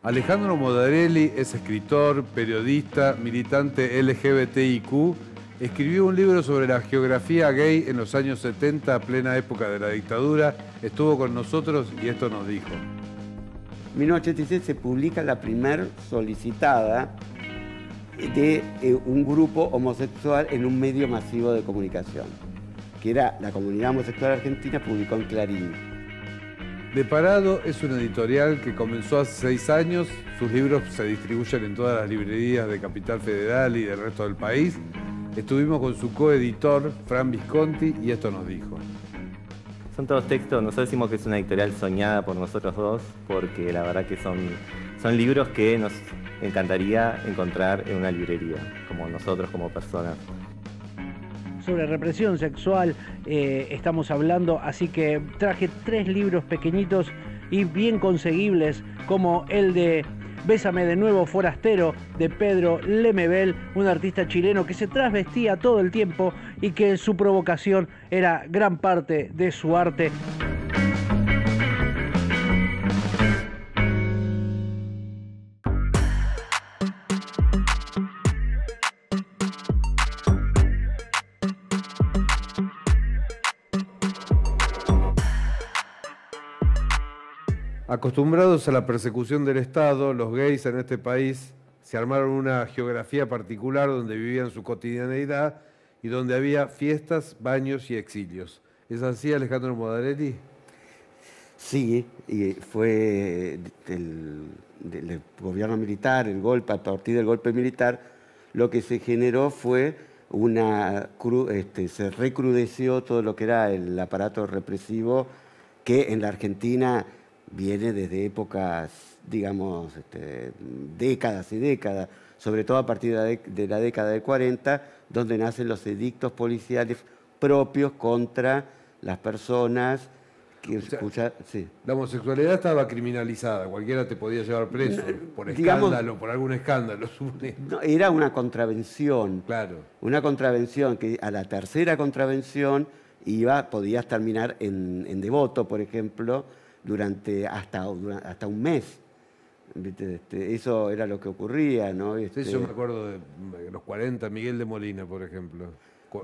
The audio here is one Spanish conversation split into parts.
Alejandro Modarelli es escritor, periodista, militante LGBTIQ. Escribió un libro sobre la geografía gay en los años 70, plena época de la dictadura. Estuvo con nosotros y esto nos dijo. En 1986 se publica la primer solicitada de un grupo homosexual en un medio masivo de comunicación, que era la Comunidad Homosexual Argentina, publicó en Clarín. De Parado es una editorial que comenzó hace 6 años. Sus libros se distribuyen en todas las librerías de Capital Federal y del resto del país. Estuvimos con su coeditor, Fran Visconti, y esto nos dijo. Son todos textos, nosotros decimos que es una editorial soñada por nosotros dos, porque la verdad que son libros que nos encantaría encontrar en una librería, como nosotros como personas. Sobre represión sexual estamos hablando, así que traje 3 libros pequeñitos y bien conseguibles, como el de Bésame de nuevo, forastero, de Pedro Lemebel, un artista chileno que se trasvestía todo el tiempo y que su provocación era gran parte de su arte. Acostumbrados a la persecución del Estado, los gays en este país se armaron una geografía particular donde vivían su cotidianeidad y donde había fiestas, baños y exilios. ¿Es así, Alejandro Modarelli? Sí, y fue del gobierno militar, el golpe, a partir del golpe militar, lo que se generó fue se recrudeció todo lo que era el aparato represivo que en la Argentina viene desde épocas, digamos, décadas y décadas, sobre todo a partir de la década del 40, donde nacen los edictos policiales propios contra las personas que sí. La homosexualidad estaba criminalizada, cualquiera te podía llevar preso por escándalo, por algún escándalo. No, era una contravención. Claro. Una contravención que a la tercera contravención podías terminar en devoto, por ejemplo, hasta un mes. Eso era lo que ocurría, ¿no? Sí, yo me acuerdo de los 40, Miguel de Molina, por ejemplo.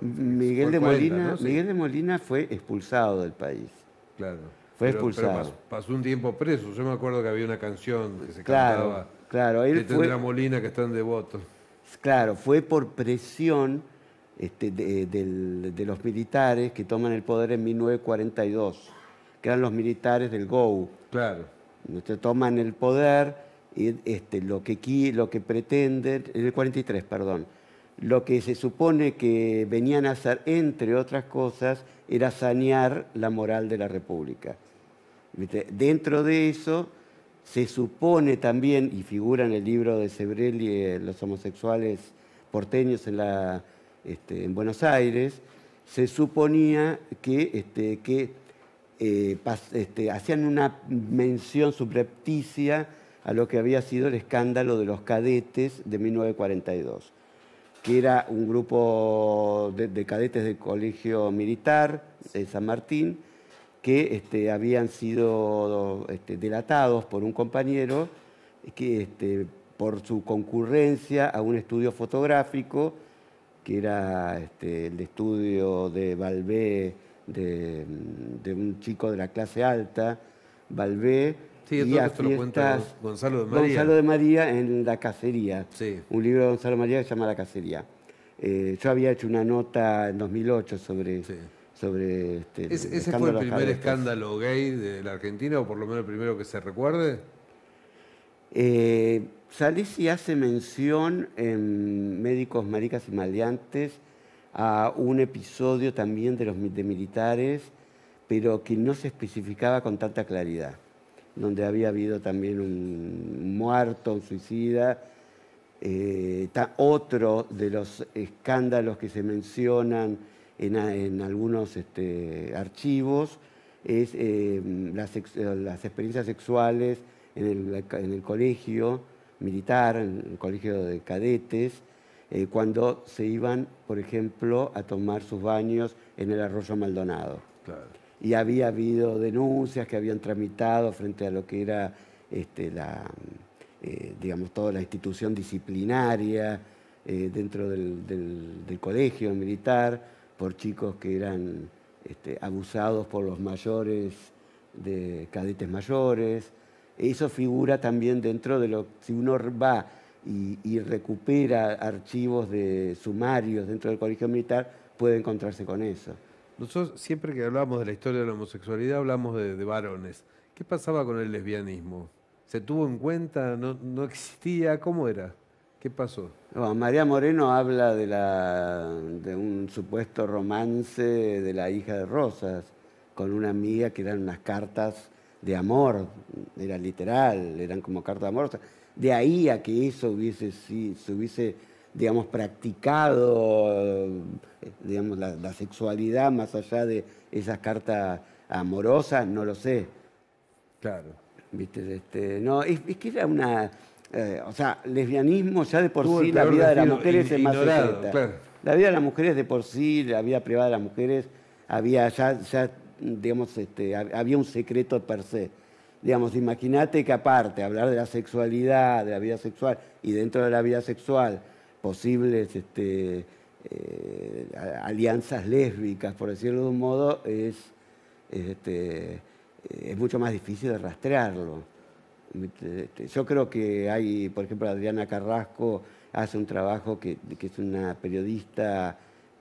Miguel de Molina fue expulsado del país. Claro. Fue expulsado. Pero pasó un tiempo preso. Yo me acuerdo que había una canción que se cantaba. Claro, él tendrá Molina que está en devoto. Claro, fue por presión de los militares que toman el poder en 1942. Que eran los militares del GOU. Claro. Toman el poder y lo que pretenden, en el 43, perdón, lo que se supone que venían a hacer, entre otras cosas, era sanear la moral de la República. Dentro de eso, se supone también, y figura en el libro de Sebrelli, Los homosexuales porteños en Buenos Aires, se suponía que hacían una mención subrepticia a lo que había sido el escándalo de los cadetes de 1942, que era un grupo de cadetes del Colegio Militar de San Martín que habían sido delatados por un compañero que por su concurrencia a un estudio fotográfico, que era el estudio de Balbé, de un chico de la clase alta, Balbé, sí, y a esto lo cuenta Gonzalo de María. Gonzalo de María en La Cacería, sí. Un libro de Gonzalo de María que se llama La Cacería. Yo había hecho una nota en 2008 sobre... Sí. ¿Ese fue el primer escándalo gay de la Argentina, o por lo menos el primero que se recuerde? Salesi hace mención en Médicos, Maricas y Maleantes a un episodio también de militares, pero que no se especificaba con tanta claridad, donde había habido también un muerto, un suicida. Otro de los escándalos que se mencionan en algunos archivos es las experiencias sexuales en el colegio militar, en el colegio de cadetes, cuando se iban, por ejemplo, a tomar sus baños en el Arroyo Maldonado. Claro. Y había habido denuncias que habían tramitado frente a lo que era digamos, toda la institución disciplinaria dentro del colegio militar por chicos que eran abusados por los mayores de cadetes mayores. Eso figura también dentro de lo, si uno va y recupera archivos de sumarios dentro del colegio militar, puede encontrarse con eso. Nosotros siempre que hablamos de la historia de la homosexualidad hablamos de varones. ¿Qué pasaba con el lesbianismo? ¿Se tuvo en cuenta? ¿No existía? ¿Cómo era? ¿Qué pasó? Bueno, María Moreno habla de un supuesto romance de la hija de Rosas con una amiga que eran unas cartas de amor, era literal, eran como cartas de amor. De ahí a que eso se hubiese, digamos, practicado, digamos, la sexualidad más allá de esas cartas amorosas, no lo sé. Claro. ¿Viste? No, es que era una... o sea, lesbianismo ya de por Tuvo sí, el la peor vida de las destino, mujeres es más ignorado, secreta. claro. La vida de las mujeres de por sí, la vida privada de las mujeres, había ya digamos, había un secreto per se. Digamos, imagínate que aparte, hablar de la sexualidad, de la vida sexual, y dentro de la vida sexual, posibles alianzas lésbicas, por decirlo de un modo, es mucho más difícil de rastrearlo. Yo creo que hay, por ejemplo, Adriana Carrasco hace un trabajo que es una periodista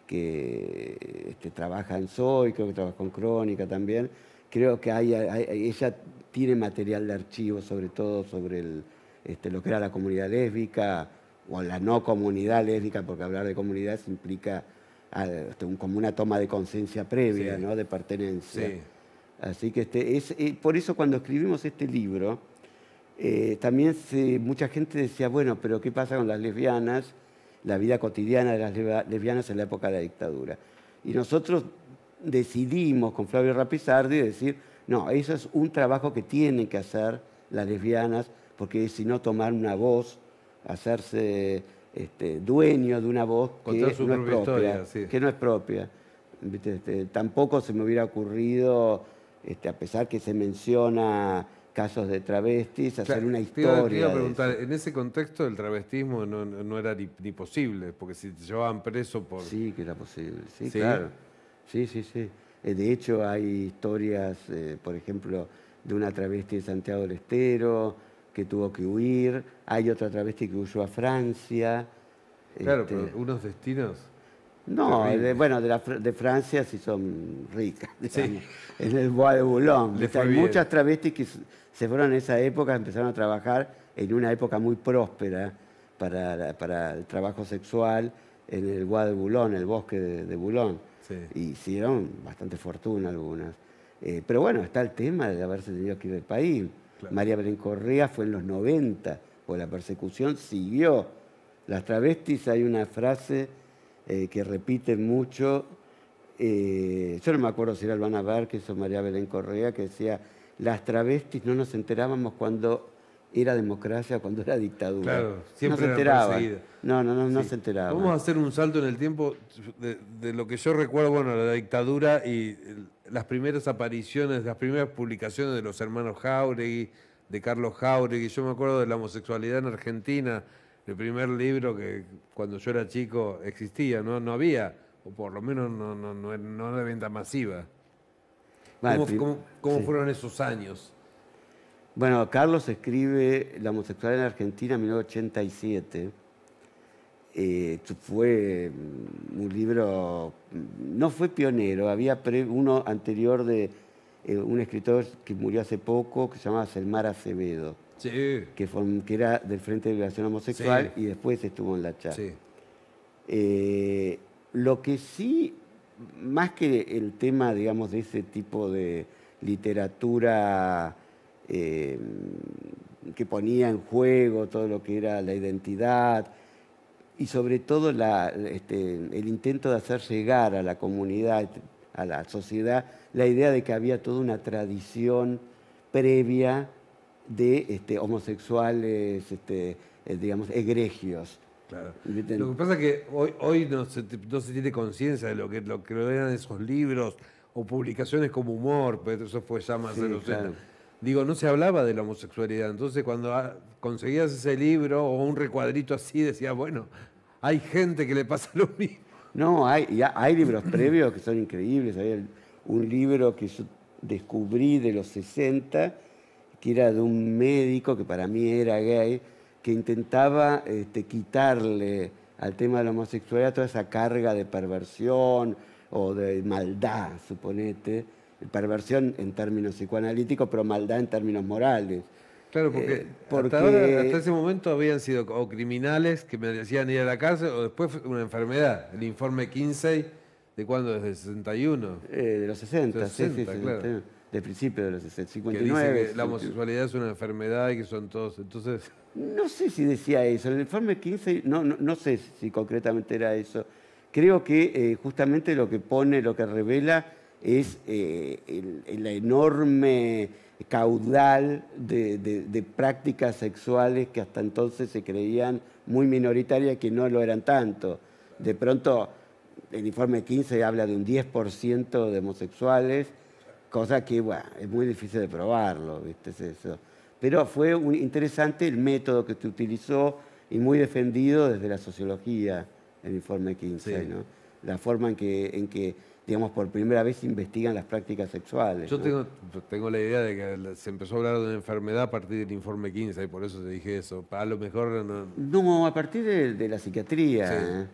que trabaja en SOY, creo que trabaja con Crónica también. Creo que ella tiene material de archivo, sobre todo sobre lo que era la comunidad lésbica o la no comunidad lésbica, porque hablar de comunidades implica como una toma de conciencia previa, sí, ¿no?, de pertenencia. Sí. Así que por eso cuando escribimos este libro, también mucha gente decía, bueno, pero ¿qué pasa con las lesbianas? La vida cotidiana de las lesbianas en la época de la dictadura. Y nosotros decidimos con Flavio Rapizardi decir, no, eso es un trabajo que tienen que hacer las lesbianas, porque si no tomar una voz, hacerse dueño de una voz que no es propia. Historia, sí. Que no es propia. Tampoco se me hubiera ocurrido, a pesar que se menciona casos de travestis, hacer una historia. Te iba a preguntar, en ese contexto el travestismo no era ni posible, porque si te llevaban preso por... Sí, que era posible, sí, ¿sí? Claro. Sí. De hecho, hay historias, por ejemplo, de una travesti de Santiago del Estero que tuvo que huir. Hay otra travesti que huyó a Francia. Claro, pero unos destinos... No, de Francia sí son ricas, digamos, sí. En el Bois de Boulogne. Hay muchas travestis que se fueron en esa época, empezaron a trabajar en una época muy próspera para el trabajo sexual en el Bois de Boulogne, el bosque de Boulogne. Sí. Y hicieron bastante fortuna algunas. Pero bueno, está el tema de haberse tenido que ir del país. Claro. María Belén Correa fue en los 90, porque la persecución siguió. Las travestis, hay una frase que repiten mucho, yo no me acuerdo si era Albana Várquez o María Belén Correa, que decía, las travestis no nos enterábamos cuando era democracia, cuando era dictadura. Claro, siempre no se enteraba. No se enteraba. Vamos a hacer un salto en el tiempo de lo que yo recuerdo, bueno, la dictadura y las primeras apariciones, las primeras publicaciones de los hermanos Jáuregui, de Carlos Jáuregui. Yo me acuerdo de la homosexualidad en Argentina, el primer libro que cuando yo era chico existía, no había, o por lo menos no de venta masiva. ¿Cómo fueron esos años? Bueno, Carlos escribe La homosexualidad en Argentina en 1987. Fue un libro, no fue pionero, había uno anterior de un escritor que murió hace poco, que se llamaba Selmar Acevedo. Sí. Que era del Frente de Liberación Homosexual, sí, y después estuvo en la CHA. Sí. Lo que sí, más que el tema, digamos, de ese tipo de literatura que ponía en juego todo lo que era la identidad y sobre todo el intento de hacer llegar a la comunidad, a la sociedad, la idea de que había toda una tradición previa de homosexuales, digamos, egregios. Claro. Lo que pasa es que hoy no se tiene conciencia de lo que eran esos libros o publicaciones como Humor, pero eso fue ya más de los 80. digo, no se hablaba de la homosexualidad. Entonces, cuando conseguías ese libro o un recuadrito así, decías, bueno, hay gente que le pasa lo mismo. No, hay libros previos que son increíbles. Hay un libro que yo descubrí de los 60, que era de un médico que para mí era gay, que intentaba quitarle al tema de la homosexualidad toda esa carga de perversión o de maldad, suponete. Perversión en términos psicoanalíticos, pero maldad en términos morales. Claro, porque hasta ese momento habían sido o criminales que merecían ir a la cárcel o después una enfermedad. El informe Kinsey, ¿de cuándo? ¿Desde el 61? De los 60, De los 60, sí, claro. de principio de los 60, Que 59. dice que la homosexualidad es una enfermedad y que son todos... Entonces... No sé si decía eso. El informe 15, no sé si concretamente era eso. Creo que justamente lo que pone, lo que revela es el enorme caudal de prácticas sexuales que hasta entonces se creían muy minoritarias y que no lo eran tanto. De pronto, el informe 15 habla de un 10% de homosexuales, cosa que, bueno, es muy difícil de probarlo, ¿viste? Es eso. Pero fue interesante el método que se utilizó y muy defendido desde la sociología, el informe 15, Sí. ¿no? La forma en que, digamos, por primera vez se investigan las prácticas sexuales. Yo ¿no? tengo la idea de que se empezó a hablar de una enfermedad a partir del informe 15 y por eso te dije eso. A lo mejor no... No, a partir de la psiquiatría. Sí.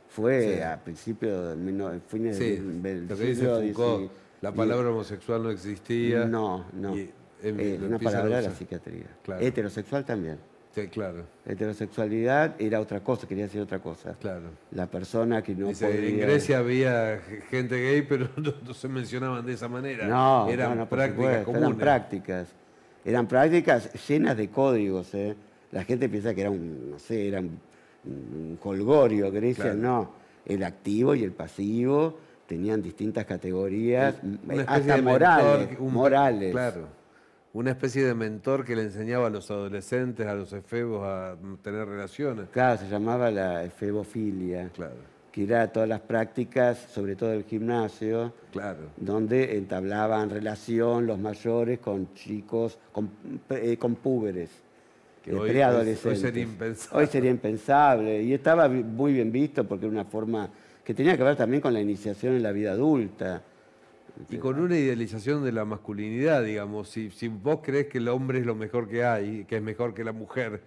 Fue Sí. a principios de fines Sí, del lo que dice siglo Foucault, XIX. la palabra homosexual no existía. No. Y, lo Una empiezan a palabra de la usar. psiquiatría. Claro. Heterosexual también. Sí, claro, Heterosexualidad era otra cosa, quería decir otra cosa. claro. La persona que no Dice, podía... en Grecia había gente gay, pero no se mencionaban de esa manera. No, eran por prácticas supuesto, comunes. Eran prácticas llenas de códigos. La gente piensa que era un jolgorio, Grecia, Claro. no. El activo y el pasivo tenían distintas categorías, Una especie hasta de morales. mentor, morales. Claro. Una especie de mentor que le enseñaba a los adolescentes, a los efebos a tener relaciones. Claro, se llamaba la efebofilia, Claro, que era todas las prácticas, sobre todo el gimnasio, claro. donde entablaban relación los mayores con chicos, con púberes, Que hoy preadolescentes. sería impensable. Hoy sería impensable. Y estaba muy bien visto porque era una forma que tenía que ver también con la iniciación en la vida adulta. Y con una idealización de la masculinidad, digamos. Si vos crees que el hombre es lo mejor que hay, que es mejor que la mujer,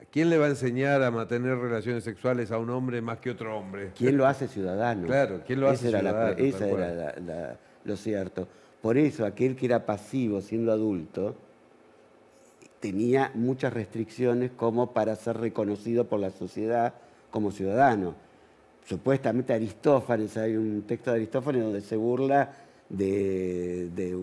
¿quién le va a enseñar a mantener relaciones sexuales a un hombre más que otro hombre? ¿Quién lo hace ciudadano? Claro, ¿quién lo hace ciudadano? Esa Tal cual. era lo cierto. Por eso aquel que era pasivo siendo adulto tenía muchas restricciones como para ser reconocido por la sociedad como ciudadano. Supuestamente Aristófanes, hay un texto de Aristófanes donde se burla de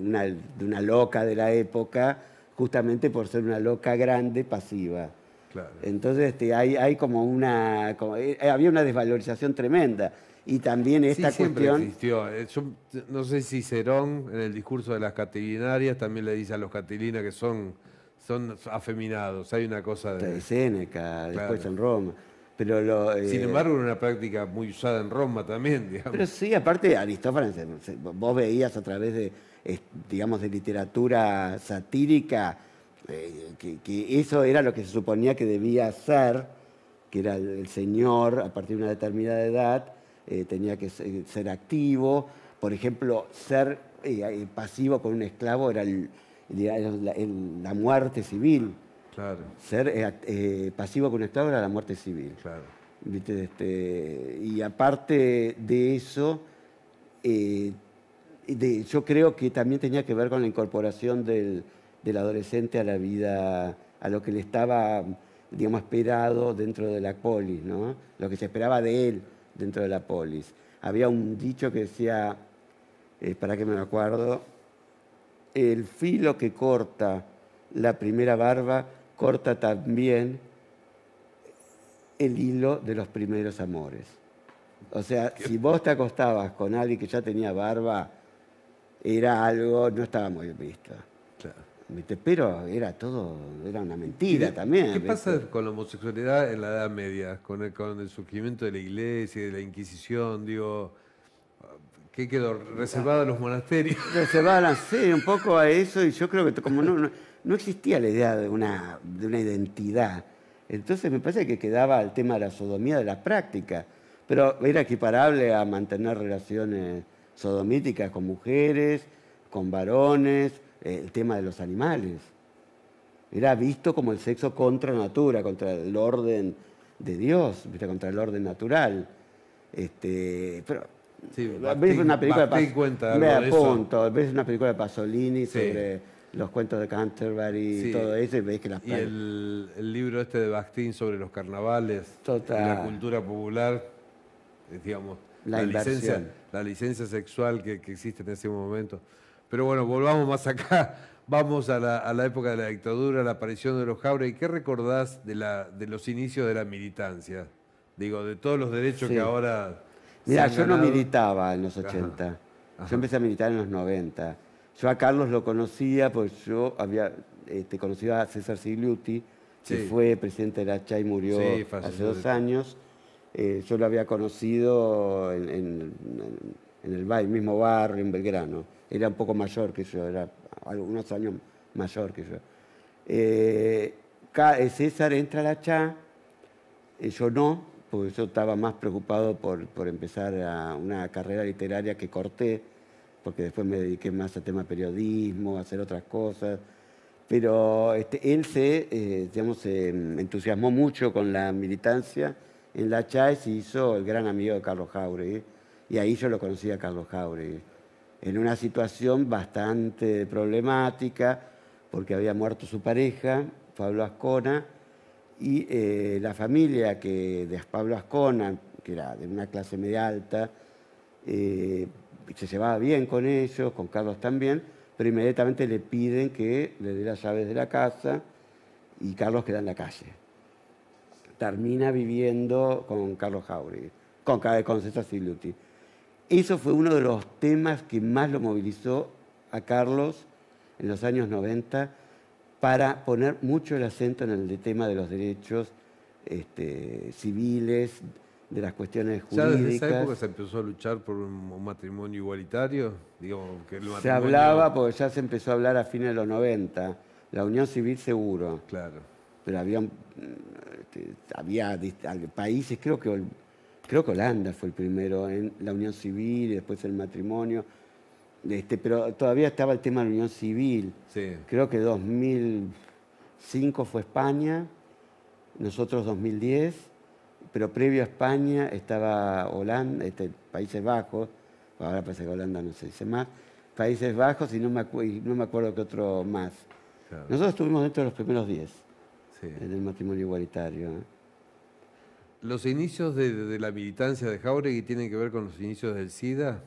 una loca de la época, justamente por ser una loca grande, pasiva. Claro. Entonces hay había una desvalorización tremenda. Y también esta Sí, siempre cuestión... existió. Yo no sé si Cerón, en el discurso de las catilinarias, también le dice a los catilinas que son afeminados. Hay una cosa de... Séneca, después Claro. en Roma. Pero Sin embargo, era una práctica muy usada en Roma también, digamos. Pero sí, aparte Aristófanes, vos veías a través de, digamos, de literatura satírica, que eso era lo que se suponía que debía ser, que era el señor, a partir de una determinada edad, tenía que ser activo. Por ejemplo, ser pasivo con un esclavo era la muerte civil. Claro, Ser pasivo con un esclavo era la muerte civil. claro. ¿Viste? Y aparte de eso, yo creo que también tenía que ver con la incorporación del adolescente a la vida, a lo que le estaba, digamos, esperado dentro de la polis, ¿no? Lo que se esperaba de él dentro de la polis. Había un dicho que decía, para que me lo acuerdo, el filo que corta la primera barba corta también el hilo de los primeros amores. O sea, si vos te acostabas con alguien que ya tenía barba, era algo, no estaba muy bien visto. Claro. ¿Viste? Pero era una mentira también. ¿Qué ¿viste? pasa con la homosexualidad en la Edad Media, con el surgimiento de la Iglesia y de la Inquisición? Digo, ¿Qué quedó? ¿Reservado a los monasterios? Reservaban, sí, un poco a eso, y yo creo que como no existía la idea de una identidad, entonces me parece que quedaba el tema de la sodomía de la práctica, pero era equiparable a mantener relaciones sodomíticas con mujeres, con varones, el tema de los animales. Era visto como el sexo contra natura, contra el orden de Dios, ¿viste? Contra el orden natural. Pero Sí, ves una película Bakhtin cuenta algo me de eso. apunto, ves una película de Pasolini Sí. sobre los cuentos de Canterbury Sí. y todo eso, y ves que las Y el libro este de Bakhtin sobre los carnavales, Total. y la cultura popular, digamos, La inversión. la licencia sexual que existe en ese momento. Pero bueno, volvamos más acá. Vamos a la época de la dictadura, la aparición de los Jáuregui. ¿Qué recordás de los inicios de la militancia? Digo, de todos los derechos Sí. que ahora Mira, se han yo no ganado. militaba en los 80. Ajá. Yo empecé a militar en los 90. Yo a Carlos lo conocía, pues yo había conocido a César Sigliuti, que Sí. fue presidente de la CHA y murió Sí, hace falleció 2 años. Yo lo había conocido en el mismo barrio, en Belgrano. Era un poco mayor que yo, era algunos años mayor que yo. César entra a la CHA, yo no, porque yo estaba más preocupado por empezar una carrera literaria que corté, porque después me dediqué más al tema periodismo, a hacer otras cosas. Pero él se entusiasmó mucho con la militancia en la CHA y se hizo el gran amigo de Carlos Jáuregui. Y ahí yo lo conocí a Carlos Jáuregui, en una situación bastante problemática, porque había muerto su pareja, Pablo Ascona, y la familia de Pablo Ascona, que era de una clase media alta, se llevaba bien con ellos, con Carlos también, pero inmediatamente le piden que le dé las llaves de la casa y Carlos queda en la calle. Termina viviendo con Carlos Jáuregui, con César Sigliuti. Eso fue uno de los temas que más lo movilizó a Carlos en los años 90 para poner mucho el acento en el tema de los derechos civiles, de las cuestiones ¿Ya jurídicas. desde esa época se empezó a luchar por un matrimonio igualitario? Digamos, que el Se matrimonio... hablaba, porque ya se empezó a hablar a fines de los 90, la unión civil seguro, Claro. pero había países, creo que Holanda fue el primero en la unión civil y después el matrimonio, pero todavía estaba el tema de la unión civil. Sí. Creo que 2005 fue España, nosotros 2010, pero previo a España estaba Holanda, Países Bajos, ahora parece que Holanda no se dice más, Países Bajos y no me acuerdo qué otro más. Claro. Nosotros estuvimos dentro de los primeros 10 Sí. en el matrimonio igualitario. ¿Los inicios de la militancia de Jáuregui tienen que ver con los inicios del SIDA?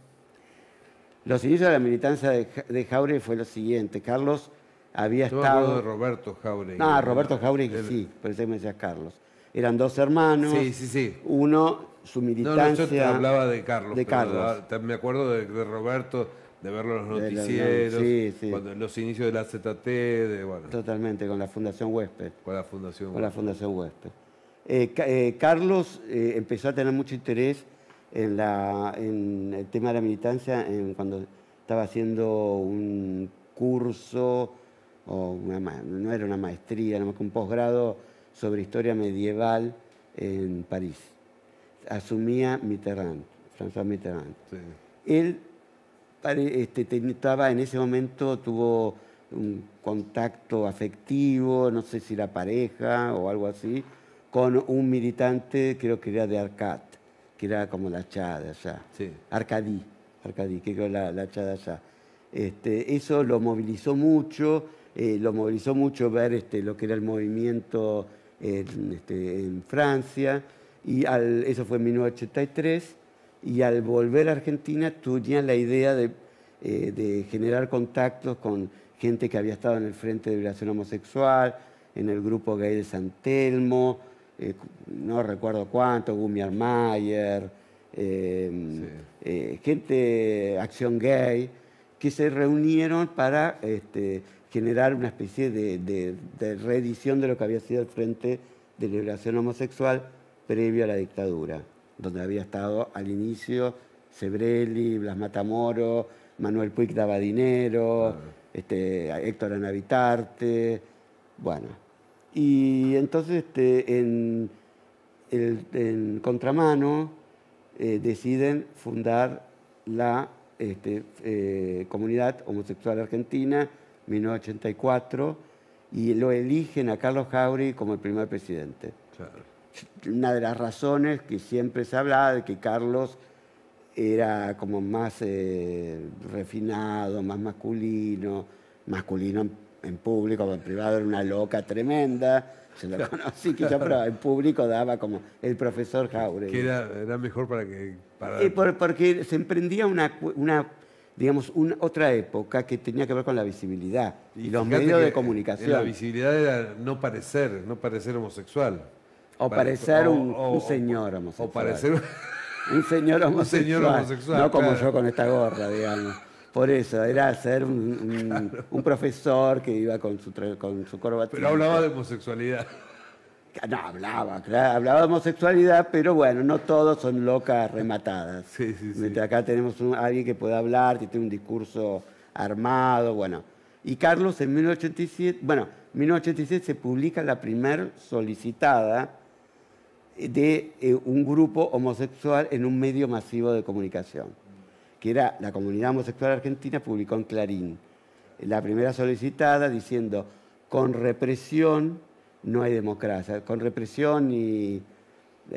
Los inicios de la militancia de Jáuregui fue lo siguiente. Carlos había Yo me acuerdo de estado... Roberto Jáuregui. No, Roberto Jáuregui El- sí, por eso me decías Carlos. Eran 2 hermanos. Sí, sí, sí. Uno, su No, militancia... yo te hablaba de Carlos. De pero Carlos. Me acuerdo de Roberto, de verlo en los De los- noticieros, sí, sí. los inicios de la ZT, bueno, Totalmente, con la Fundación Huésped. con la fundación. Con la Fundación Huésped. Carlos empezó a tener mucho interés en el tema de la militancia cuando estaba haciendo un curso, no era una maestría, era un posgrado sobre historia medieval en París. Asumía Mitterrand, François Mitterrand. Sí. Él estaba en ese momento, tuvo un contacto afectivo, no sé si era pareja o algo así, con un militante, creo que era de Arcat, que era como la CHA de allá. Sí. Arcadí, que era la CHA de allá. Eso lo movilizó mucho ver lo que era el movimiento en Francia, y eso fue en 1983, y al volver a Argentina tenía la idea de generar contactos con gente que había estado en el Frente de Liberación Homosexual, en el grupo gay de San Telmo, no recuerdo cuánto, Gumiar Mayer, gente, Acción Gay, que se reunieron para generar una especie de reedición de lo que había sido el Frente de Liberación Homosexual previo a la dictadura, donde había estado al inicio Sebrelli, Blas Matamoro, Manuel Puig daba dinero, Héctor Anavitarte, bueno. Y entonces en Contramano deciden fundar la Comunidad Homosexual Argentina, 1984, y lo eligen a Carlos Jáuregui como el primer presidente. Claro. Una de las razones que siempre se hablaba de que Carlos era como más refinado, más masculino en público, en privado era una loca tremenda, se lo conocí quizá, pero en público daba como el profesor Jáuregui. Que era mejor para que... Porque se emprendía otra época que tenía que ver con la visibilidad y los medios de comunicación. La visibilidad era no parecer homosexual. O parecer un señor homosexual. O parecer un señor homosexual. Un señor homosexual. No como yo con esta gorra, digamos. Por eso, era ser un profesor que iba con su corbatita. Pero hablaba de homosexualidad. No, hablaba de homosexualidad, pero bueno, no todos son locas rematadas. Sí. Acá tenemos alguien que puede hablar, que tiene un discurso armado, bueno. Y Carlos en 1987 se publica la primer solicitada de un grupo homosexual en un medio masivo de comunicación, que era la Comunidad Homosexual Argentina, publicó en Clarín. La primera solicitada diciendo, con represión no hay democracia. Con represión y...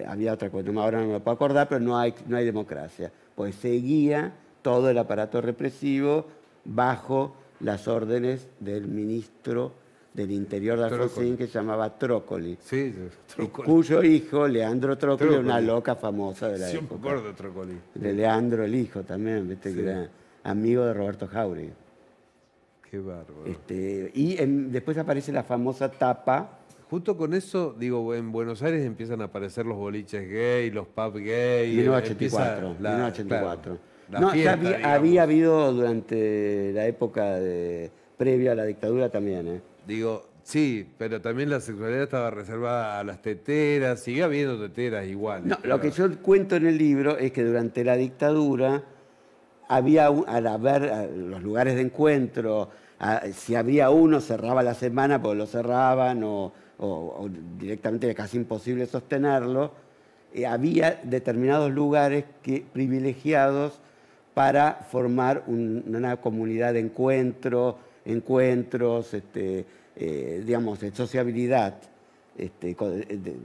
había otra cosa, ahora no me puedo acordar, pero no hay democracia. Pues seguía todo el aparato represivo bajo las órdenes del ministro del Interior de Alfonsín, que se llamaba Trócoli. Sí, Trócoli. Cuyo hijo, Leandro Trócoli, era una loca famosa de la época. Siempre me acuerdo de Trócoli. De Leandro, el hijo también, ¿viste? Que era amigo de Roberto Jáuregui. Qué bárbaro. Después aparece la famosa tapa. Junto con eso, digo, en Buenos Aires empiezan a aparecer los boliches gay, los pubs gay. 1984. Claro, ya había habido durante la época previa a la dictadura también, Digo, sí, pero también la sexualidad estaba reservada a las teteras, sigue habiendo teteras igual. No, lo que yo cuento en el libro es que durante la dictadura había, al ver los lugares de encuentro, si había uno, cerraba la semana porque lo cerraban o directamente era casi imposible sostenerlo. Había determinados lugares privilegiados para formar una comunidad de encuentros, digamos, de sociabilidad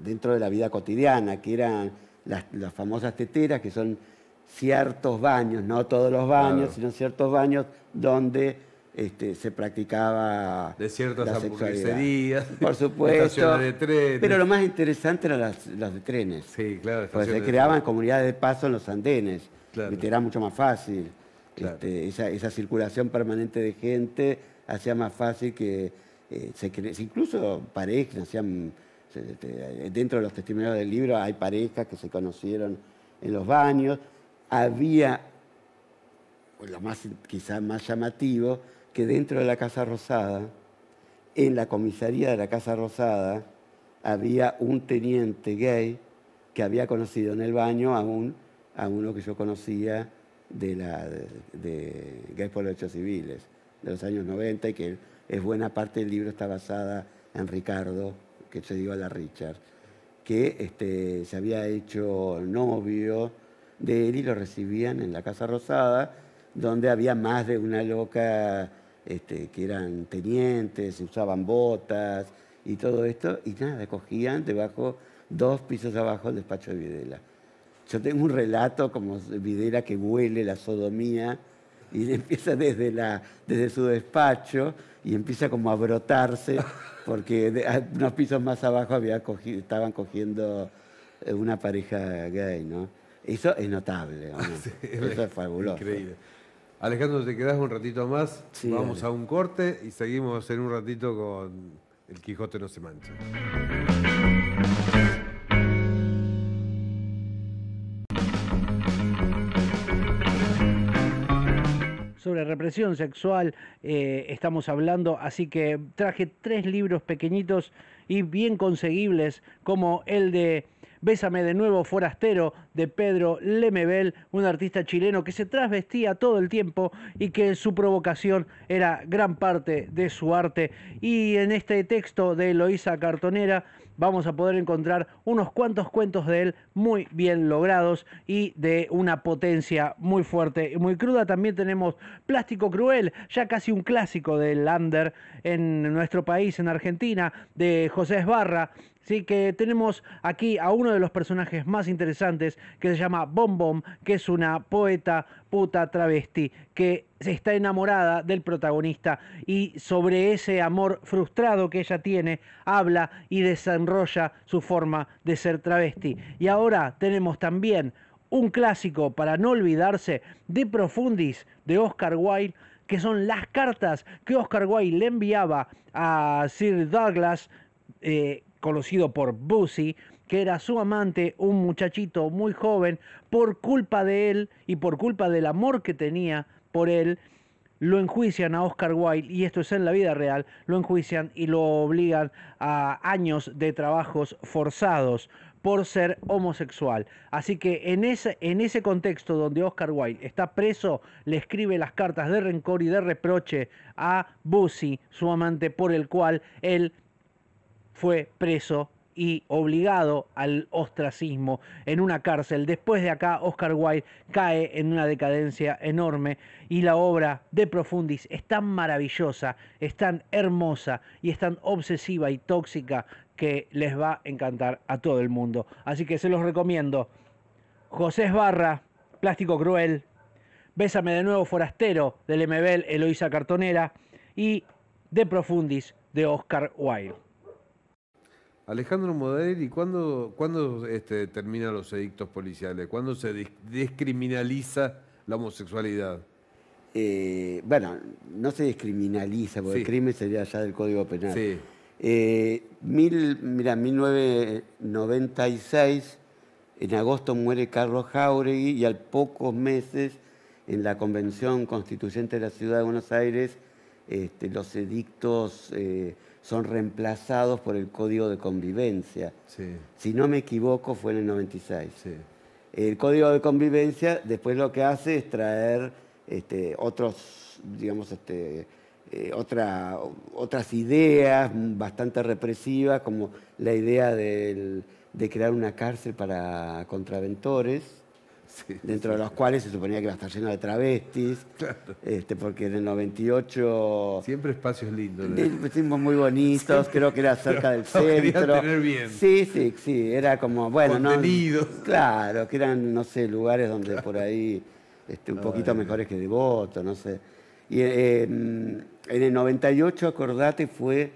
dentro de la vida cotidiana, que eran las famosas teteras, que son ciertos baños, no todos los baños, sino ciertos baños donde se practicaba de ciertas la hamburgueserías, por supuesto, estaciones de trenes. Pero lo más interesante eran las de trenes. Sí, claro. Porque se creaban comunidades de paso en los andenes. Claro. Era mucho más fácil. Claro. Esa circulación permanente de gente hacía más fácil que incluso parejas, dentro de los testimonios del libro hay parejas que se conocieron en los baños. Había, quizás más llamativo, que dentro de la Casa Rosada, en la comisaría de la Casa Rosada, había un teniente gay que había conocido en el baño a uno que yo conocía de Gays por los Hechos Civiles, de los años 90, y que es buena parte del libro está basada en Ricardo, que yo digo a la Richard, que se había hecho novio de él y lo recibían en la Casa Rosada, donde había más de una loca que eran tenientes, se usaban botas y todo esto, y nada, cogían debajo, 2 pisos abajo del despacho de Videla. Yo tengo un relato como Videla que huele la sodomía y empieza desde su despacho y empieza como a brotarse porque unos pisos más abajo estaban cogiendo una pareja gay, ¿no? Eso es notable, ¿no? Sí, eso es fabuloso. Increíble. Alejandro, ¿te quedás un ratito más? Sí, vamos a un corte y seguimos en un ratito con El Quijote no se mancha. Sobre represión sexual estamos hablando, así que traje 3 libros pequeñitos y bien conseguibles, como el de Bésame de nuevo, forastero, de Pedro Lemebel, un artista chileno que se trasvestía todo el tiempo y que su provocación era gran parte de su arte. Y en este texto de Eloísa Cartonera vamos a poder encontrar unos cuantos cuentos de él muy bien logrados y de una potencia muy fuerte y muy cruda. También tenemos Plástico Cruel, ya casi un clásico del under en nuestro país, en Argentina, de José Esbarra. Sí, que tenemos aquí a uno de los personajes más interesantes que se llama Bom Bom, que es una poeta puta travesti que está enamorada del protagonista y sobre ese amor frustrado que ella tiene habla y desenrolla su forma de ser travesti. Y ahora tenemos también un clásico para no olvidarse, De Profundis, de Oscar Wilde, que son las cartas que Oscar Wilde le enviaba a Sir Douglas, conocido por Busy, que era su amante, un muchachito muy joven. Por culpa de él y por culpa del amor que tenía por él, lo enjuician a Oscar Wilde, y esto es en la vida real, lo enjuician y lo obligan a años de trabajos forzados por ser homosexual. Así que en ese contexto donde Oscar Wilde está preso, le escribe las cartas de rencor y de reproche a Busy, su amante, por el cual él fue preso y obligado al ostracismo en una cárcel. Después de acá, Oscar Wilde cae en una decadencia enorme y la obra De Profundis es tan maravillosa, es tan hermosa y es tan obsesiva y tóxica que les va a encantar a todo el mundo. Así que se los recomiendo. José Esbarra, Plástico Cruel, Bésame de nuevo, forastero, de Lemebel, Eloísa Cartonera, y De Profundis, de Oscar Wilde. Alejandro Modaeri, ¿cuándo terminan los edictos policiales? ¿Cuándo se descriminaliza la homosexualidad? Bueno, no se descriminaliza, porque Sí. el crimen sería ya del Código Penal. Sí. 1996, en agosto muere Carlos Jáuregui y al pocos meses, en la Convención Constituyente de la Ciudad de Buenos Aires, los edictos son reemplazados por el Código de Convivencia. Sí. Si no me equivoco, fue en el 96. Sí. El Código de Convivencia después lo que hace es traer otros, digamos, otras ideas bastante represivas, como la idea de crear una cárcel para contraventores, Sí, dentro de los cuales se suponía que iba a estar lleno de travestis, Claro. Porque en el 98... Siempre espacios lindos, ¿no? Fuimos muy bonitos, creo que era cerca del Lo querían centro. tener bien. Sí, era como, bueno, Contenidos. Claro, que eran, no sé, lugares donde por ahí un poquito mejores que Devoto, no sé. Y en el 98, acordate, fue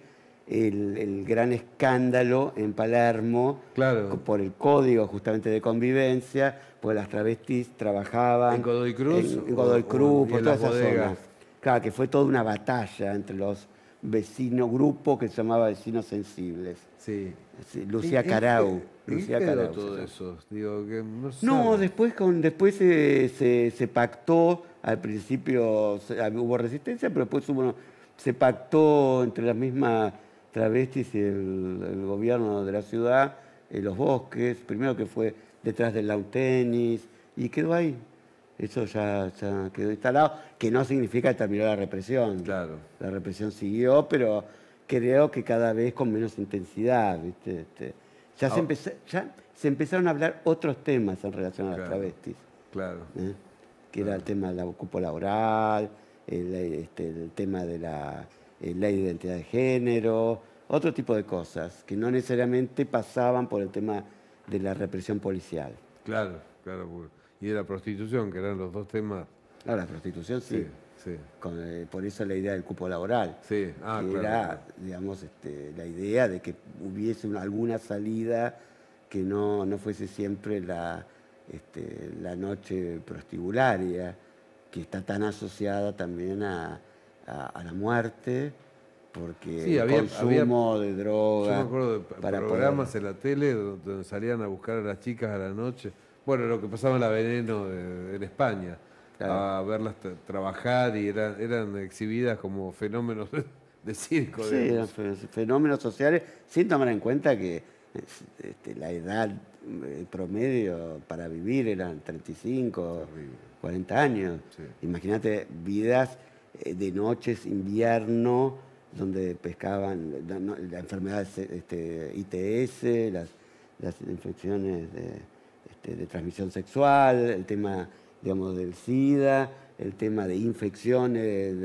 el gran escándalo en Palermo, Claro. por el código justamente de convivencia, pues las travestis trabajaban ¿En Godoy Cruz? en Godoy Cruz, y por en toda las esa bodegas? zona. Claro, que fue toda una batalla entre los vecinos, grupo que se llamaba Vecinos Sensibles. Sí. Sí, Lucía ¿En Carau. qué Lucía quedó Carau, todo se llama. eso? Digo, que no No, sabe. después se pactó, al principio hubo resistencia, pero después se pactó entre las mismas travestis y el gobierno de la ciudad, los bosques, primero que fue detrás del lawn tenis, y quedó ahí. Eso ya quedó instalado, que no significa que terminó la represión. Claro. La represión siguió, pero creo que cada vez con menos intensidad, ¿viste? Ya se empezaron a hablar otros temas en relación a las Claro. travestis, Claro. que era el tema del cupo laboral, el tema de la ley de identidad de género, otro tipo de cosas que no necesariamente pasaban por el tema de la represión policial. Claro. Y de la prostitución, que eran los dos temas. No, la prostitución sí, Sí. por eso la idea del cupo laboral. Sí. Que Claro. era, digamos, la idea de que hubiese alguna salida que no fuese siempre la noche prostibularia, que está tan asociada también a la muerte, porque Sí, el consumo de droga... Yo me acuerdo de para programas poder- en la tele donde salían a buscar a las chicas a la noche. Bueno, lo que pasaba en La Veneno en España. Claro. A verlas trabajar y eran exhibidas como fenómenos de circo. Sí, digamos. eran fenómenos sociales, sin tomar en cuenta que La edad promedio para vivir eran 35, 40 años. Sí. Imagínate vidas de noches, invierno, donde pescaban la enfermedad ITS, las infecciones de transmisión sexual, el tema, digamos, del SIDA, el tema de infecciones,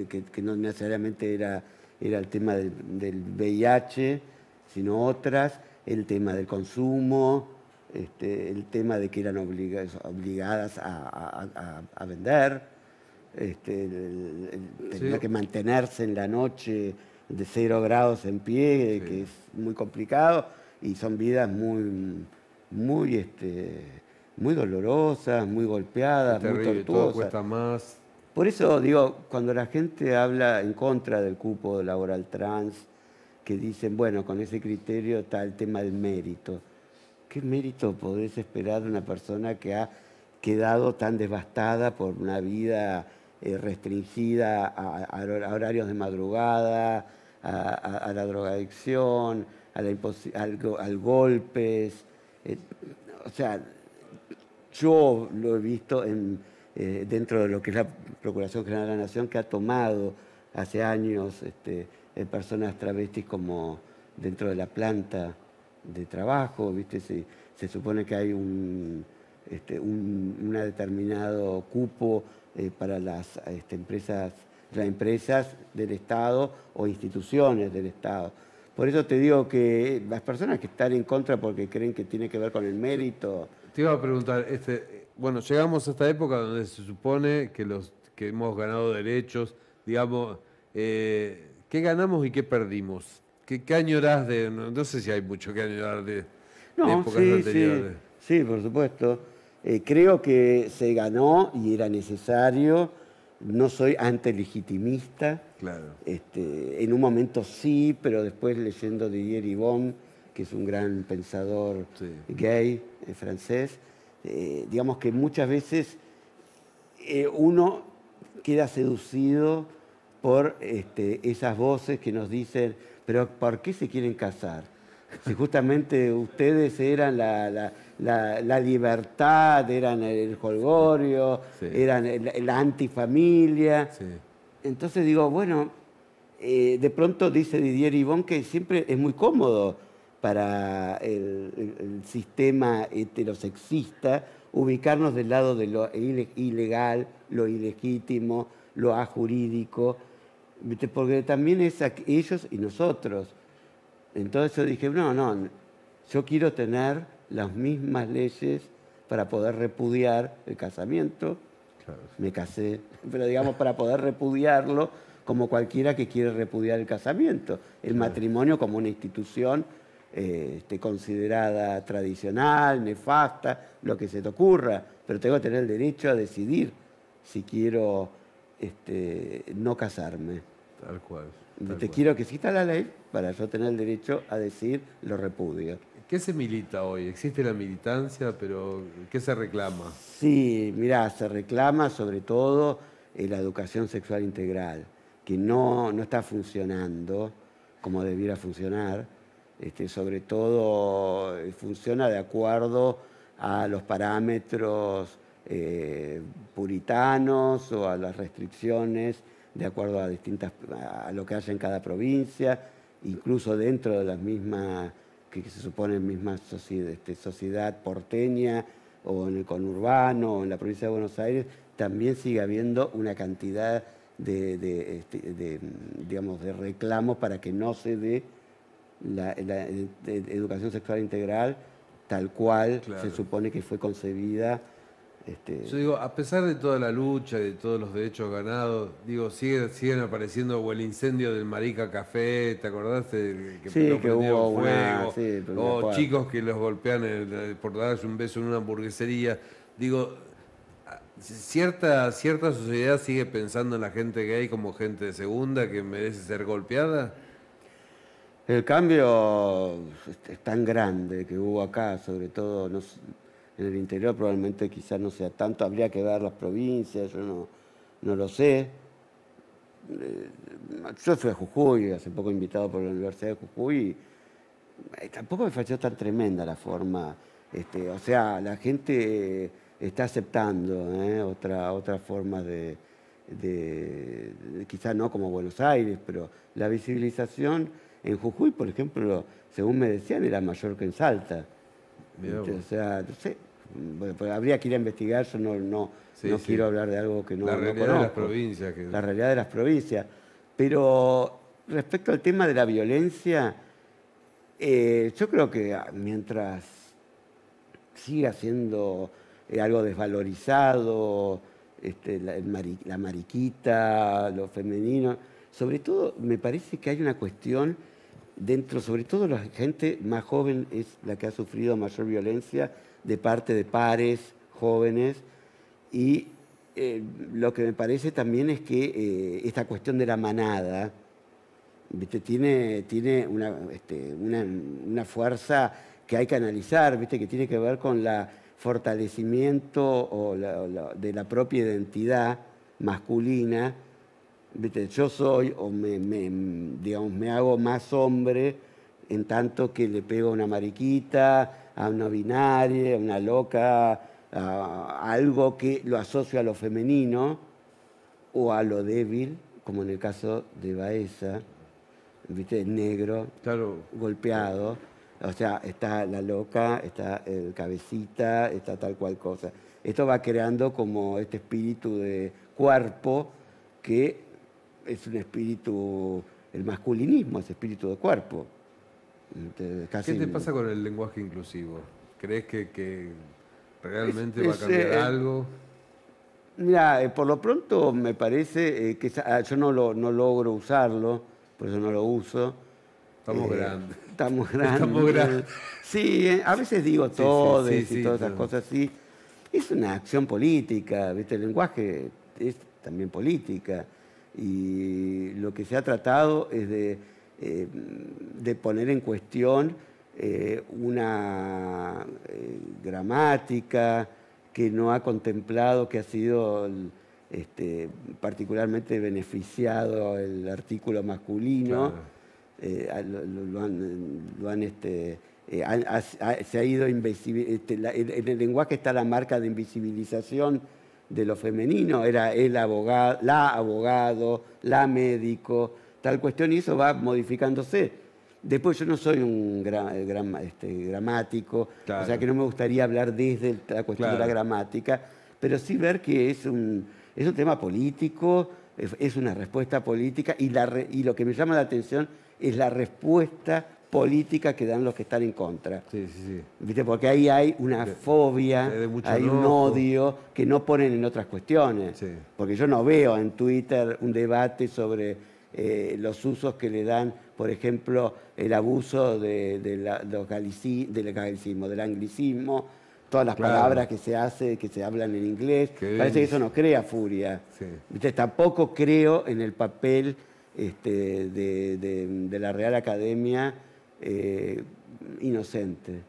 que no necesariamente era el tema del VIH, sino otras, el tema del consumo, el tema de que eran obligadas a vender, tenía que mantenerse en la noche de 0 grados en pie, que es muy complicado, y son vidas muy dolorosas, muy golpeadas, muy tortuosas. Todo cuesta más. Por eso digo, cuando la gente habla en contra del cupo laboral trans, que dicen, bueno, con ese criterio está el tema del mérito. ¿Qué mérito podés esperar de una persona que ha quedado tan devastada por una vida restringida a horarios de madrugada, a la drogadicción, al golpes? O sea, yo lo he visto dentro de lo que es la Procuración General de la Nación, que ha tomado hace años personas travestis como dentro de la planta de trabajo, ¿viste? Se supone que hay un determinado cupo para las empresas del Estado o instituciones del Estado. Por eso te digo que las personas que están en contra porque creen que tiene que ver con el mérito... Te iba a preguntar, bueno, llegamos a esta época donde se supone que hemos ganado derechos, digamos, ¿qué ganamos y qué perdimos? ¿Qué añorás de...? No sé si hay mucho que añorar de épocas anteriores. Sí, por supuesto. Creo que se ganó y era necesario. No soy antelegitimista. Claro. En un momento sí, pero después leyendo Didier Ribon, que es un gran pensador gay francés, digamos que muchas veces uno queda seducido por esas voces que nos dicen, pero ¿por qué se quieren casar? Si justamente ustedes eran la libertad, eran el jolgorio, eran la antifamilia. Sí. Entonces digo, bueno, de pronto dice Didier Ribon que siempre es muy cómodo para el sistema heterosexista ubicarnos del lado de lo ilegal, lo ilegítimo, lo ajurídico, porque también es ellos y nosotros. Entonces yo dije, no, yo quiero tener las mismas leyes para poder repudiar el casamiento. Claro. Me casé, pero digamos para poder repudiarlo como cualquiera que quiere repudiar el casamiento. El matrimonio como una institución considerada tradicional, nefasta, lo que se te ocurra, pero tengo que tener el derecho a decidir si quiero no casarme. Tal cual. Quiero que exista la ley para yo tener el derecho a decir lo repudio. ¿Qué se milita hoy? ¿Existe la militancia, pero qué se reclama? Sí, mirá, se reclama sobre todo la educación sexual integral, que no está funcionando como debiera funcionar. Sobre todo funciona de acuerdo a los parámetros puritanos o a las restricciones de acuerdo a lo que haya en cada provincia, incluso dentro de las mismas, que se supone misma sociedad porteña o en el conurbano o en la provincia de Buenos Aires, también sigue habiendo una cantidad de reclamos para que no se dé la educación sexual integral tal cual se supone que fue concebida. Yo digo, a pesar de toda la lucha y de todos los derechos ganados, digo, siguen apareciendo, o el incendio del Marica Café, ¿te acordás? Que hubo fuego, o chicos que los golpean por darse un beso en una hamburguesería. Digo, cierta sociedad sigue pensando en la gente gay como gente de segunda que merece ser golpeada. El cambio es tan grande que hubo acá, sobre todo en el interior probablemente quizás no sea tanto, habría que ver las provincias, yo no lo sé. Yo fui a Jujuy, hace poco invitado por la Universidad de Jujuy, tampoco me pareció tan tremenda la forma. O sea, la gente está aceptando otra forma quizás no como Buenos Aires, pero la visibilización en Jujuy, por ejemplo, según me decían, era mayor que en Salta. O sea, no sé, bueno, pues habría que ir a investigar, yo no quiero hablar de algo que no conozco. La realidad de las provincias. La realidad de las provincias. Pero respecto al tema de la violencia, yo creo que mientras siga siendo algo desvalorizado, la mariquita, lo femenino, sobre todo me parece que hay una cuestión dentro, sobre todo la gente más joven es la que ha sufrido mayor violencia de parte de pares jóvenes, y lo que me parece también es que esta cuestión de la manada, ¿viste? Tiene una fuerza que hay que analizar, ¿viste? Que tiene que ver con el fortalecimiento de la propia identidad masculina. ¿Viste? Yo soy, o me hago más hombre en tanto que le pego a una mariquita, a una binaria, a una loca, a algo que lo asocio a lo femenino o a lo débil, como en el caso de Baeza, ¿viste? Negro, claro, golpeado. O sea, está la loca, está el cabecita, está tal cual cosa. Esto va creando como este espíritu de cuerpo que es un espíritu, el masculinismo es espíritu de cuerpo. ¿Qué te pasa con el lenguaje inclusivo? ¿Crees que realmente va a cambiar algo? Mira, por lo pronto me parece que yo no logro usarlo, por eso no lo uso. Estamos grandes. Estamos grandes. Sí, a veces digo todo y todas esas cosas así. Es una acción política, ¿viste? El lenguaje es también política. Y lo que se ha tratado es de poner en cuestión una gramática que no ha contemplado, que ha sido particularmente beneficiado el artículo masculino. Claro. Se ha ido en el lenguaje está la marca de invisibilización de lo femenino, era el abogado, la médico, tal cuestión, y eso va modificándose. Después yo no soy un gramático, claro. O sea que no me gustaría hablar desde la cuestión de la gramática, pero sí ver que es un tema político, es una respuesta política, y lo que me llama la atención es la respuesta política que dan los que están en contra. Sí. ¿Viste? Porque ahí hay una fobia, hay un odio que no ponen en otras cuestiones. Sí. Porque yo no veo en Twitter un debate sobre los usos que le dan, por ejemplo, el abuso del galicismo, del anglicismo, todas las palabras que se hablan en inglés. Parece que eso no crea furia. Sí. ¿Viste? Tampoco creo en el papel de la Real Academia inocente.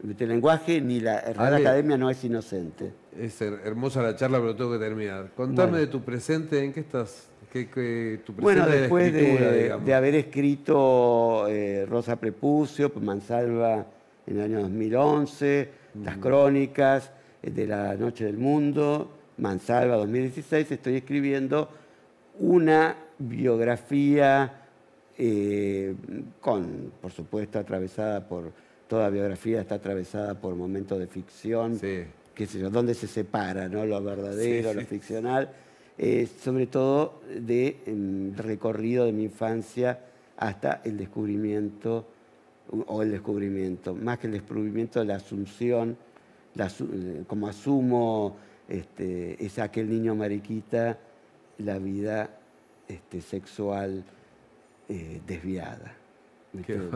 El lenguaje ni la Real Academia no es inocente. Es hermosa la charla, pero tengo que terminar. Contame de tu presente, ¿en qué estás? Tu presente después de haber escrito Rosa Prepucio, Mansalva en el año 2011, las crónicas de la Noche del Mundo, Mansalva 2016, estoy escribiendo una biografía por supuesto, toda biografía está atravesada por momentos de ficción, qué sé yo, donde se separa, ¿no? Lo verdadero, lo ficcional, sobre todo de recorrido de mi infancia hasta el descubrimiento, más que el descubrimiento, la asunción, como asumo es aquel niño mariquita, la vida sexual desviada.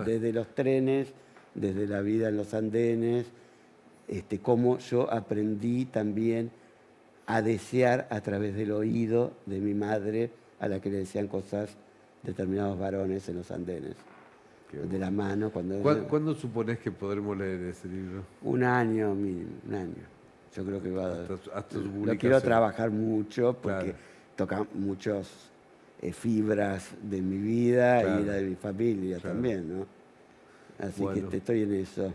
Desde los trenes, desde la vida en los andenes, cómo yo aprendí también a desear a través del oído de mi madre, a la que le decían cosas determinados varones en los andenes. De la mano. ¿Cuándo suponés que podremos leer ese libro? Un año mínimo, un año. Yo creo que va hasta su publicación. Lo quiero trabajar mucho porque toca muchas fibras de mi vida y la de mi familia también, ¿no? Así Bueno. que estoy en eso.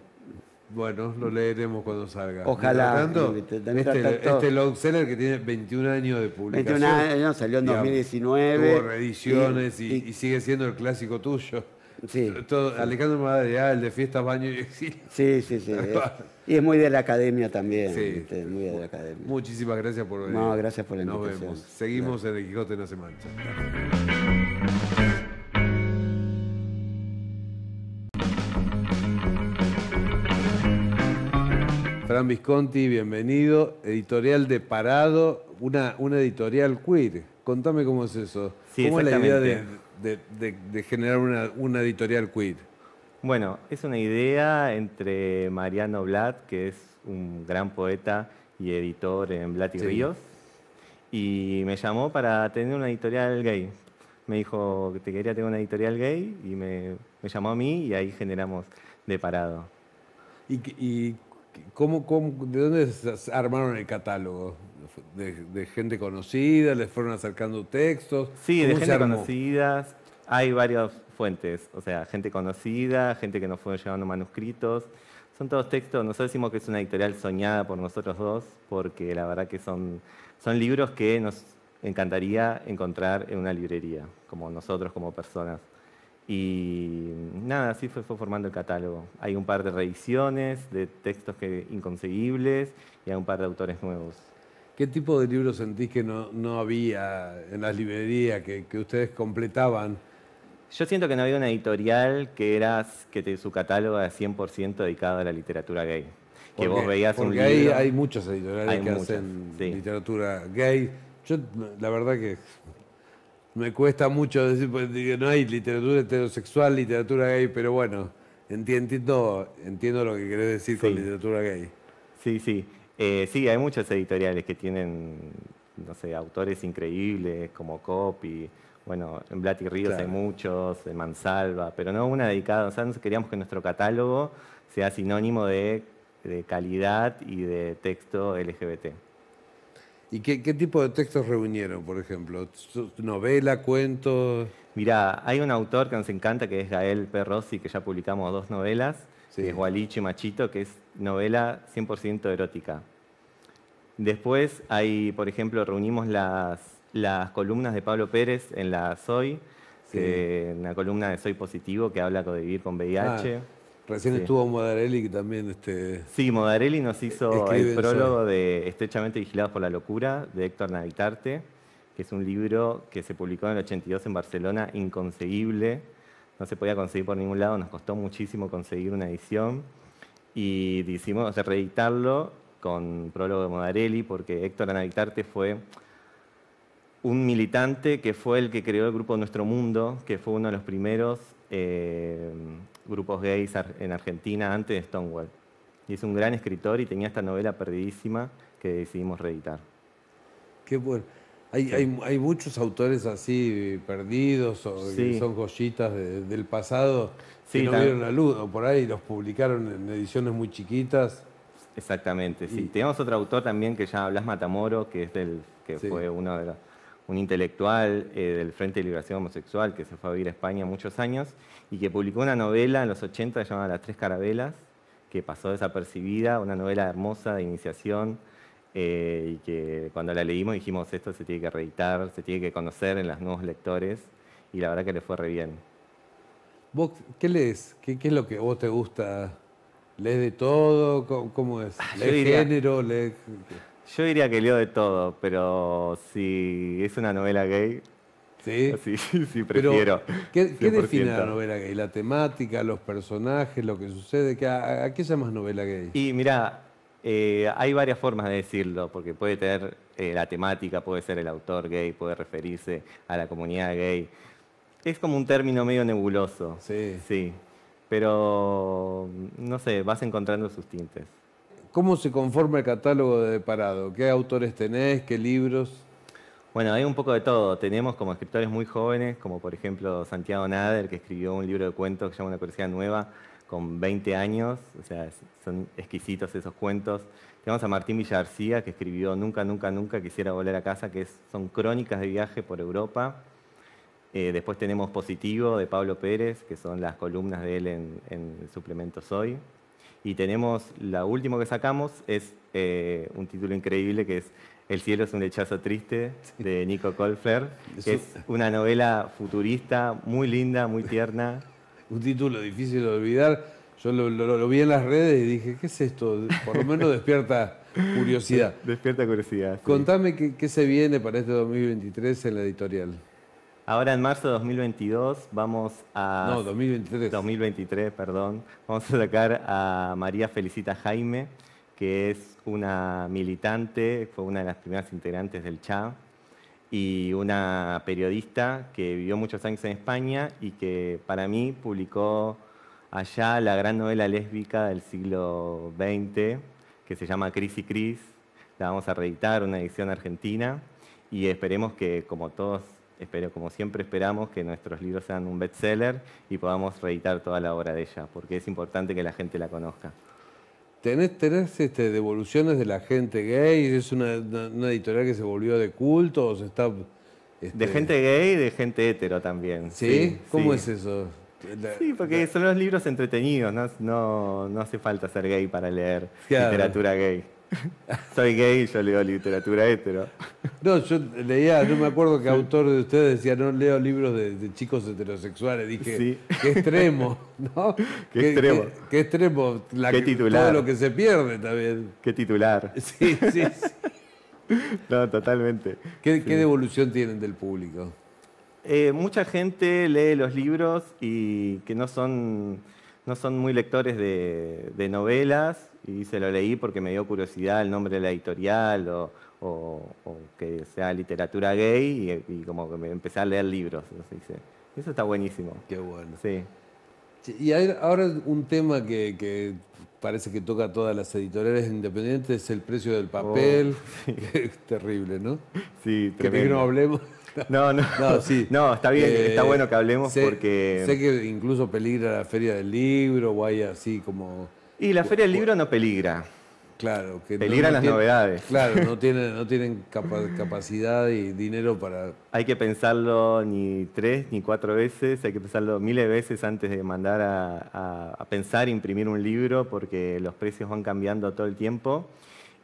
Bueno, lo leeremos cuando salga. Ojalá. Mientras tanto, Mientras tanto, este long seller que tiene 21 años de publicación. 21 años, salió en digamos, 2019. Tuvo reediciones y sigue siendo el clásico tuyo. Sí. Alejandro Madariaga, el de Fiestas, Baño y Exilio. Sí. Y es muy de la academia también. Sí. ¿viste? Muy de la academia. Muchísimas gracias por venir. No, gracias por la Nos invitación. vemos. Seguimos en El Quijote no se mancha. Fran Visconti, bienvenido. Editorial de Parado, una editorial queer. Contame cómo es eso. Sí, ¿Cómo es la idea exactamente. de generar una editorial queer? Bueno, es una idea entre Mariano Blatt, que es un gran poeta y editor en Blatt y Sí. Ríos, y me llamó para tener una editorial gay. Me dijo que te quería tener una editorial gay y me llamó a mí y ahí generamos De Parado. ¿Y de dónde armaron el catálogo? ¿De gente conocida? ¿Les fueron acercando textos? Sí, de ¿Cómo se gente armó? conocidas. Hay varias fuentes, o sea, gente conocida, gente que nos fue llevando manuscritos. Son todos textos, nosotros decimos que es una editorial soñada por nosotros dos, porque la verdad que son libros que nos encantaría encontrar en una librería, como nosotros como personas. Y nada, así fue formando el catálogo. Hay un par de reediciones de textos inconseguibles y hay un par de autores nuevos. ¿Qué tipo de libros sentís que no había en las librerías, que ustedes completaban? Yo siento que no había una editorial que su catálogo era 100% dedicado a la literatura gay. Que vos veías un porque libro... hay muchas editoriales Hay que muchas, hacen sí. literatura gay. Yo, la verdad que me cuesta mucho decir, pues, que no hay literatura heterosexual, literatura gay, pero bueno, entiendo lo que querés decir con Sí. literatura gay. Sí. Sí, hay muchas editoriales que tienen, no sé, autores increíbles como Copy. Bueno, en Blatt y Ríos Claro. hay muchos, en Mansalva, pero no una dedicada. O sea, nosotros queríamos que nuestro catálogo sea sinónimo de calidad y de texto LGBT. ¿Y qué tipo de textos reunieron, por ejemplo? ¿Novela, cuentos? Mirá, hay un autor que nos encanta, que es Gael P. Rossi, que ya publicamos 2 novelas, Sí. que es Gualicho y Machito, que es novela 100% erótica. Después hay, por ejemplo, reunimos las columnas de Pablo Pérez en la Soy, Sí. una columna de Soy Positivo que habla de vivir con VIH. Recién Sí. estuvo Modarelli, que también... Sí, Modarelli nos hizo Escribe el en prólogo Soy. de Estrechamente Vigilados por la Locura, de Héctor Navitarte, que es un libro que se publicó en el 82 en Barcelona, inconseguible. No se podía conseguir por ningún lado, nos costó muchísimo conseguir una edición. Y decidimos reeditarlo con prólogo de Modarelli, porque Héctor Navitarte fue un militante que fue el que creó el grupo Nuestro Mundo, que fue uno de los primeros grupos gays en Argentina antes de Stonewall. Y es un gran escritor y tenía esta novela perdidísima que decidimos reeditar. Qué bueno. Hay muchos autores así perdidos o que Sí. son joyitas del pasado que Sí, no vieron la luz, o por ahí los publicaron en ediciones muy chiquitas. Exactamente, sí. Y- Tenemos otro autor también que se llama Blas Matamoro, que Sí. fue un intelectual del Frente de Liberación Homosexual, que se fue a vivir a España muchos años, y que publicó una novela en los 80 llamada Las Tres Carabelas, que pasó desapercibida, una novela hermosa de iniciación, y que cuando la leímos dijimos, esto se tiene que reeditar, se tiene que conocer en los nuevos lectores, y la verdad que le fue re bien. ¿Vos qué lees? ¿Qué es lo que a vos te gusta? ¿Lees de todo? ¿Cómo es? yo ¿Lees diría- género? ¿Lees... Yo diría que leo de todo, pero si es una novela gay, Sí. sí Pero, prefiero. ¿qué define 100%. la novela gay? ¿La temática, los personajes, lo que sucede? ¿A qué llamas novela gay? Y mira, hay varias formas de decirlo, porque puede tener la temática, puede ser el autor gay, puede referirse a la comunidad gay. Es como un término medio nebuloso. Sí. Sí, pero no sé, vas encontrando sus tintes. ¿Cómo se conforma el catálogo de Parado? ¿Qué autores tenés? ¿Qué libros? Bueno, hay un poco de todo. Tenemos como escritores muy jóvenes, como por ejemplo Santiago Nader, que escribió un libro de cuentos que se llama Una curiosidad nueva, con 20 años. O sea, son exquisitos esos cuentos. Tenemos a Martín Villarcía, que escribió Nunca, nunca, nunca quisiera volver a casa, son crónicas de viaje por Europa. Después tenemos Positivo, de Pablo Pérez, que son las columnas de él en el suplemento Soy. Y tenemos, la última que sacamos es un título increíble que es El cielo es un lechazo triste, de Nico Kolfler, que es una novela futurista muy linda, muy tierna. Un título difícil de olvidar. Yo lo vi en las redes y dije, ¿qué es esto? Por lo menos despierta curiosidad. Despierta curiosidad. Sí. Contame qué se viene para este 2023 en la editorial. Ahora en marzo de 2022 vamos a... No, 2023. 2023, perdón. Vamos a sacar a María Felicita Jaime, que es una militante, fue una de las primeras integrantes del CHA, y una periodista que vivió muchos años en España y que para mí publicó allá la gran novela lésbica del siglo XX, que se llama Cris y Cris. La vamos a reeditar, una edición argentina, y esperemos que, como todos, como siempre esperamos, que nuestros libros sean un bestseller y podamos reeditar toda la obra de ella, porque es importante que la gente la conozca. ¿Tenés devoluciones de la gente gay? ¿Es una editorial que se volvió de culto o se está...? De gente gay y de gente hetero también. ¿Sí? ¿Cómo sí. es eso? Sí, porque son los libros entretenidos, no hace falta ser gay para leer literatura gay. Soy gay y yo leo literatura hetero. No, yo leía, no me acuerdo qué autor de ustedes decía, no leo libros de chicos heterosexuales. Dije, sí. Qué extremo, ¿no? Qué extremo. Qué extremo. Qué titular. Todo lo que se pierde también. Qué titular. Sí. No, totalmente. ¿Qué devolución tienen del público? Mucha gente lee los libros y que no son muy lectores de novelas, y se lo leí porque me dio curiosidad el nombre de la editorial o que sea literatura gay, y como que me empecé a leer libros. Eso está buenísimo. Qué bueno. Sí. Y hay ahora un tema que parece que toca a todas las editoriales independientes, es el precio del papel. Sí. Es terrible, ¿no? Sí, Que no hablemos. No, sí. No, está bien, está bueno que hablemos porque... Sé que incluso peligra la Feria del Libro o hay así como... Y la Feria del Libro no peligra. Claro. Que peligran las novedades. Claro, no tienen capacidad y dinero para... Hay que pensarlo ni 3 ni 4 veces, hay que pensarlo miles de veces antes de mandar a pensar imprimir un libro, porque los precios van cambiando todo el tiempo.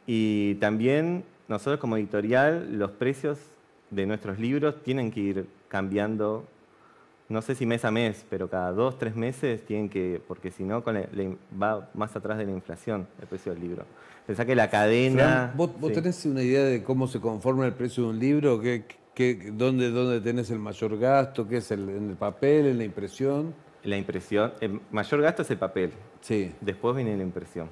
Y también nosotros como editorial, los precios de nuestros libros tienen que ir cambiando, no sé si mes a mes, pero cada 2 o 3 meses tienen que, porque si no va más atrás de la inflación el precio del libro. Pensá que la cadena... Fran, ¿vos tenés una idea de cómo se conforma el precio de un libro? ¿Dónde tenés el mayor gasto? ¿Qué es en el papel, en la impresión? La impresión, el mayor gasto es el papel. Sí. Después viene la impresión.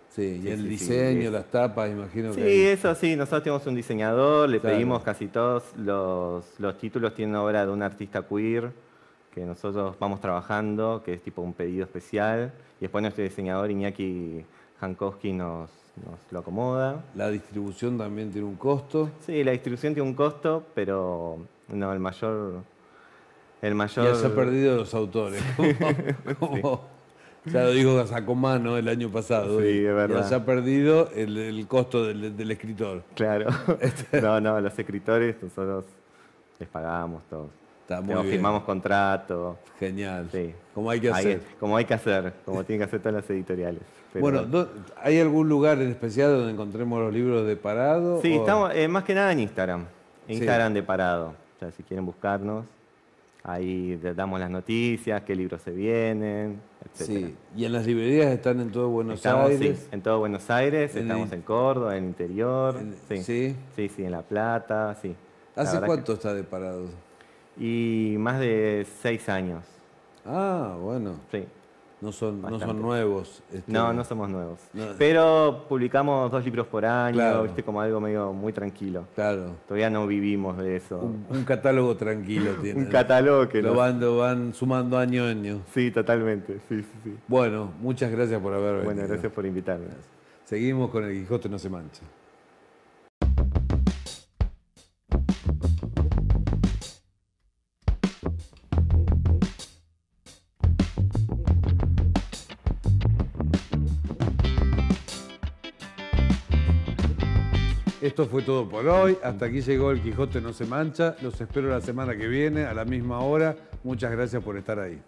Sí, y el diseño, las tapas, imagino que... Sí, eso sí, nosotros tenemos un diseñador, le Claro. pedimos casi todos los títulos, tienen obra de un artista queer, que nosotros vamos trabajando, que es tipo un pedido especial, y después nuestro diseñador Iñaki Jankowski nos lo acomoda. La distribución también tiene un costo. Sí, la distribución tiene un costo, pero no, el mayor... Ya se ha perdido los autores. Ya lo dijo Sacomano el año pasado. Sí, es verdad. Ya se ha perdido el costo del escritor. Claro. No, los escritores nosotros les pagamos todo. Está muy bien. Firmamos contrato. Genial. Sí. Como hay que hacer. Como tienen que hacer todas las editoriales. Pero... Bueno, ¿hay algún lugar en especial donde encontremos los libros de Parado? Sí, o... estamos más que nada en Instagram. Instagram Sí. de Parado. O sea, si quieren buscarnos, ahí les damos las noticias, qué libros se vienen, etc. Sí. ¿Y en las librerías están en todo Buenos Estamos, Aires? sí, en todo Buenos Aires, estamos en Córdoba, en el interior. ¿Sí? Sí, en La Plata, sí. ¿Hace cuánto está de Parado? Y más de 6 años. Ah, bueno. Sí. No son Bastante. nuevos. No somos nuevos. No. Pero publicamos 2 libros por año, Claro. viste, como algo medio muy tranquilo. Claro. Todavía no vivimos de eso. Un catálogo tranquilo tiene. Un catálogo que lo van sumando año a año. Sí, totalmente. Sí. Bueno, muchas gracias por haber venido. Bueno, gracias por invitarme. Seguimos con El Quijote no se mancha. Esto fue todo por hoy. Hasta aquí llegó El Quijote no se mancha. Los espero la semana que viene a la misma hora. Muchas gracias por estar ahí.